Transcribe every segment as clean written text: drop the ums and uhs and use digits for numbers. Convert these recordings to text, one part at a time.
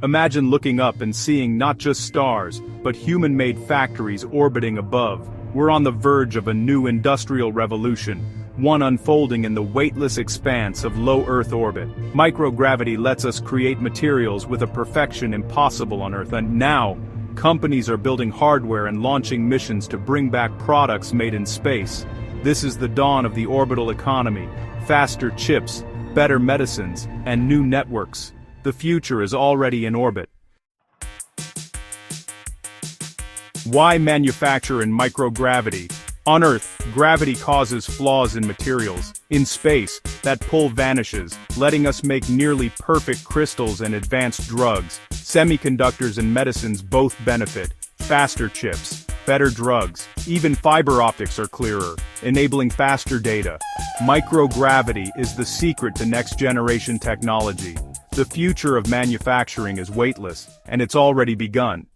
Imagine looking up and seeing not just stars, but human-made factories orbiting above. We're on the verge of a new industrial revolution, one unfolding in the weightless expanse of low Earth orbit. Microgravity lets us create materials with a perfection impossible on Earth, and now, companies are building hardware and launching missions to bring back products made in space. This is the dawn of the orbital economy: faster chips, better medicines, and new networks. The future is already in orbit. Why manufacture in microgravity? On Earth, gravity causes flaws in materials. In space, that pull vanishes, letting us make nearly perfect crystals and advanced drugs. Semiconductors and medicines both benefit. Faster chips, better drugs, even fiber optics are clearer, enabling faster data. Microgravity is the secret to next-generation technology. The future of manufacturing is weightless, and it's already begun.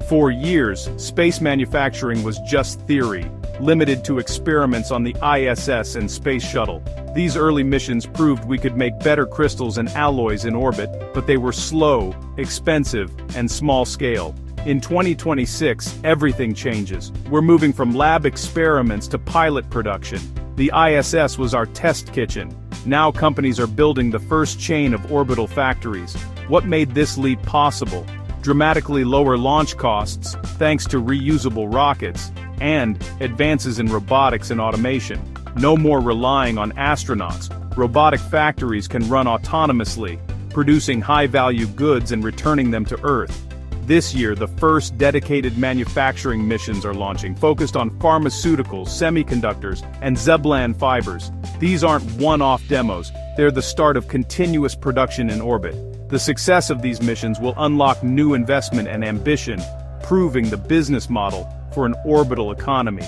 For years, space manufacturing was just theory, limited to experiments on the ISS and Space Shuttle. These early missions proved we could make better crystals and alloys in orbit, but they were slow, expensive, and small-scale. In 2026, everything changes. We're moving from lab experiments to pilot production. The ISS was our test kitchen. Now companies are building the first chain of orbital factories. What made this leap possible? Dramatically lower launch costs, thanks to reusable rockets, and advances in robotics and automation. No more relying on astronauts. Robotic factories can run autonomously, producing high-value goods and returning them to Earth. This year, the first dedicated manufacturing missions are launching, focused on pharmaceuticals, semiconductors, and Zeblan fibers. These aren't one-off demos, they're the start of continuous production in orbit. The success of these missions will unlock new investment and ambition, proving the business model for an orbital economy.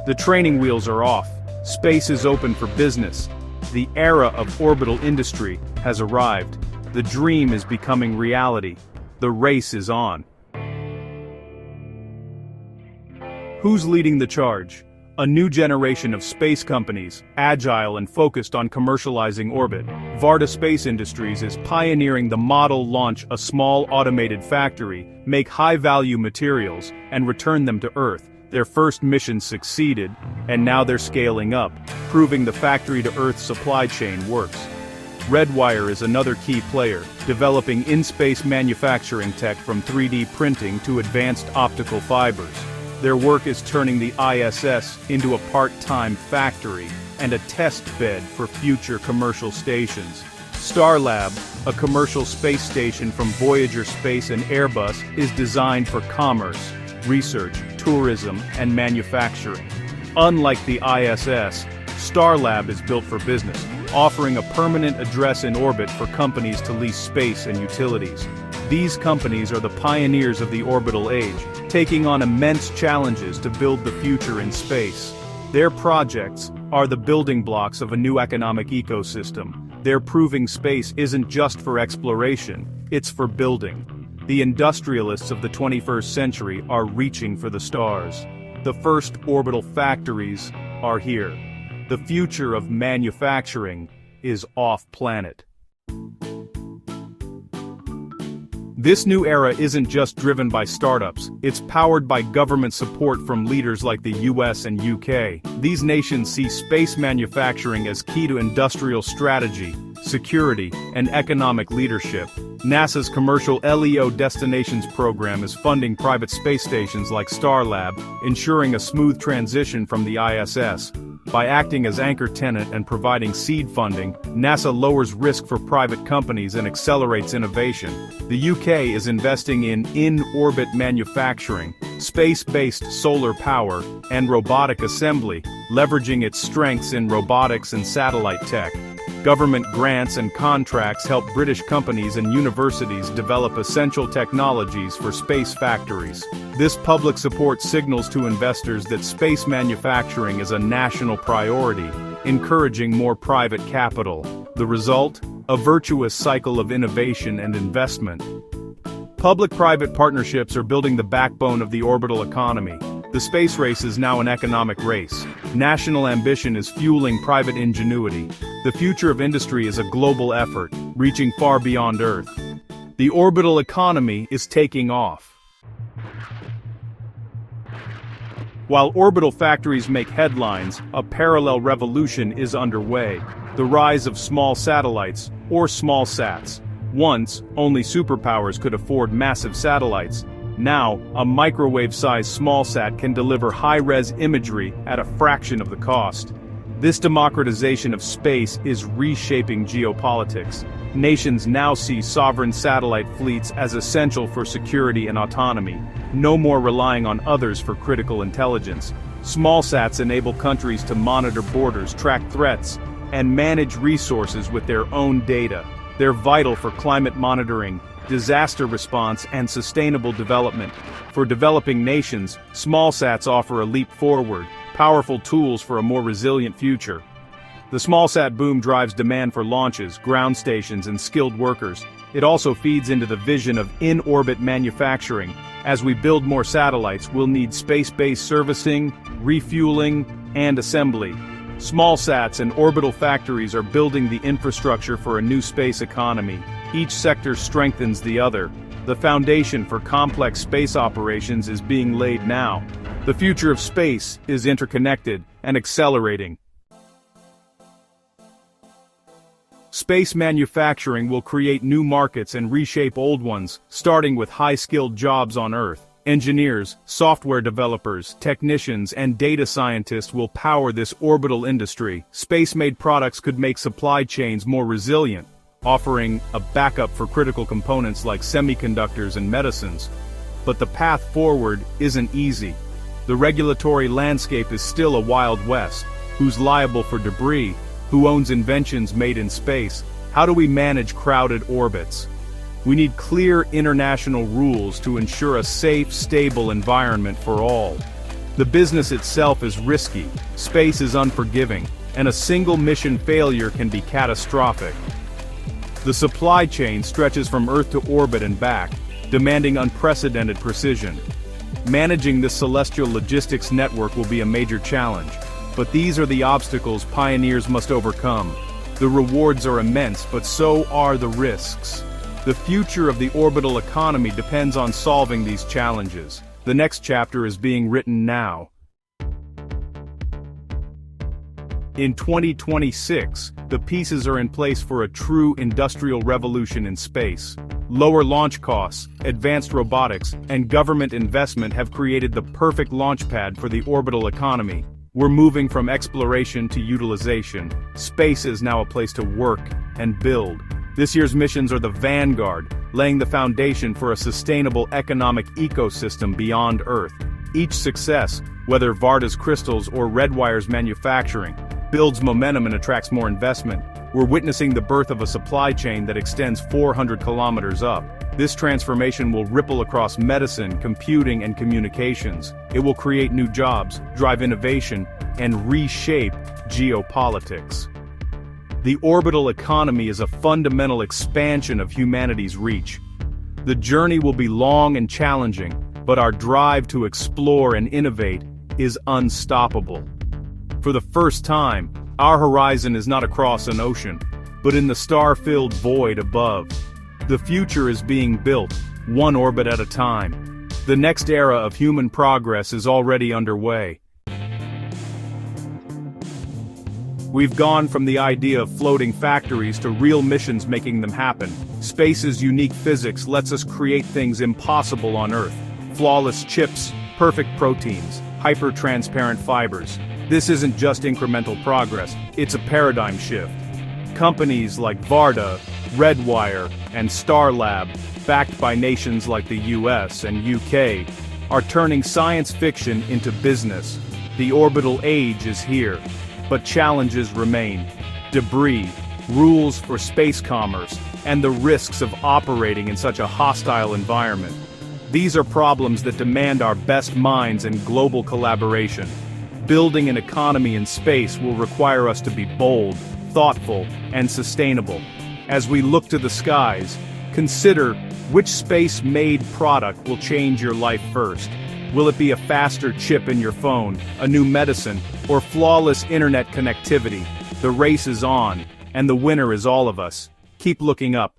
The training wheels are off. Space is open for business. The era of orbital industry has arrived. The dream is becoming reality. The race is on. Who's leading the charge? A new generation of space companies, agile and focused on commercializing orbit. Varda Space Industries is pioneering the model: launch a small automated factory, make high-value materials, and return them to Earth. Their first mission succeeded, and now they're scaling up, proving the factory-to-Earth supply chain works. Redwire is another key player, developing in-space manufacturing tech from 3D printing to advanced optical fibers. Their work is turning the ISS into a part-time factory and a test bed for future commercial stations. Starlab, a commercial space station from Voyager Space and Airbus, is designed for commerce, research, tourism, and manufacturing. Unlike the ISS, Starlab is built for business, offering a permanent address in orbit for companies to lease space and utilities. These companies are the pioneers of the orbital age, taking on immense challenges to build the future in space. Their projects are the building blocks of a new economic ecosystem. They're proving space isn't just for exploration, it's for building. The industrialists of the 21st century are reaching for the stars. The first orbital factories are here. The future of manufacturing is off-planet. This new era isn't just driven by startups, it's powered by government support from leaders like the US and UK. These nations see space manufacturing as key to industrial strategy, security, and economic leadership. NASA's commercial LEO destinations program is funding private space stations like Starlab, ensuring a smooth transition from the ISS. By acting as anchor tenant and providing seed funding, NASA lowers risk for private companies and accelerates innovation. The UK is investing in in-orbit manufacturing, space-based solar power, and robotic assembly, leveraging its strengths in robotics and satellite tech. Government grants and contracts help British companies and universities develop essential technologies for space factories. This public support signals to investors that space manufacturing is a national priority, encouraging more private capital. The result? A virtuous cycle of innovation and investment. Public-private partnerships are building the backbone of the orbital economy. The space race is now an economic race. National ambition is fueling private ingenuity. The future of industry is a global effort, reaching far beyond Earth. The orbital economy is taking off. While orbital factories make headlines, a parallel revolution is underway. The rise of small satellites, or small sats. Once, only superpowers could afford massive satellites. Now, a microwave-sized smallsat can deliver high-res imagery at a fraction of the cost. This democratization of space is reshaping geopolitics. Nations now see sovereign satellite fleets as essential for security and autonomy, no more relying on others for critical intelligence. Smallsats enable countries to monitor borders, track threats, and manage resources with their own data. They're vital for climate monitoring, disaster response, and sustainable development. For developing nations, smallsats offer a leap forward, powerful tools for a more resilient future. The smallsat boom drives demand for launches, ground stations, and skilled workers. It also feeds into the vision of in-orbit manufacturing. As we build more satellites, we'll need space-based servicing, refueling, and assembly. Smallsats and orbital factories are building the infrastructure for a new space economy. Each sector strengthens the other. The foundation for complex space operations is being laid now. The future of space is interconnected and accelerating. Space manufacturing will create new markets and reshape old ones, starting with high-skilled jobs on Earth. Engineers, software developers, technicians, and data scientists will power this orbital industry. Space-made products could make supply chains more resilient, offering a backup for critical components like semiconductors and medicines. But the path forward isn't easy. The regulatory landscape is still a Wild West. Who's liable for debris? Who owns inventions made in space? How do we manage crowded orbits? We need clear international rules to ensure a safe, stable environment for all. The business itself is risky, space is unforgiving, and a single mission failure can be catastrophic. The supply chain stretches from Earth to orbit and back, demanding unprecedented precision. Managing this celestial logistics network will be a major challenge, but these are the obstacles pioneers must overcome. The rewards are immense, but so are the risks. The future of the orbital economy depends on solving these challenges. The next chapter is being written now. In 2026, the pieces are in place for a true industrial revolution in space. Lower launch costs, advanced robotics, and government investment have created the perfect launchpad for the orbital economy. We're moving from exploration to utilization. Space is now a place to work and build. This year's missions are the vanguard, laying the foundation for a sustainable economic ecosystem beyond Earth. Each success, whether Varda's crystals or Redwire's manufacturing, builds momentum and attracts more investment. We're witnessing the birth of a supply chain that extends 400 kilometers up. This transformation will ripple across medicine, computing, and communications. It will create new jobs, drive innovation, and reshape geopolitics. The orbital economy is a fundamental expansion of humanity's reach. The journey will be long and challenging, but our drive to explore and innovate is unstoppable. For the first time, our horizon is not across an ocean, but in the star-filled void above. The future is being built, one orbit at a time. The next era of human progress is already underway. We've gone from the idea of floating factories to real missions making them happen. Space's unique physics lets us create things impossible on Earth. Flawless chips, perfect proteins, hyper-transparent fibers. This isn't just incremental progress, it's a paradigm shift. Companies like Varda, Redwire, and Starlab, backed by nations like the US and UK, are turning science fiction into business. The orbital age is here. But challenges remain. Debris, rules for space commerce, and the risks of operating in such a hostile environment. These are problems that demand our best minds and global collaboration. Building an economy in space will require us to be bold, thoughtful, and sustainable. As we look to the skies, consider which space-made product will change your life first. Will it be a faster chip in your phone, a new medicine, or flawless internet connectivity? The race is on, and the winner is all of us. Keep looking up,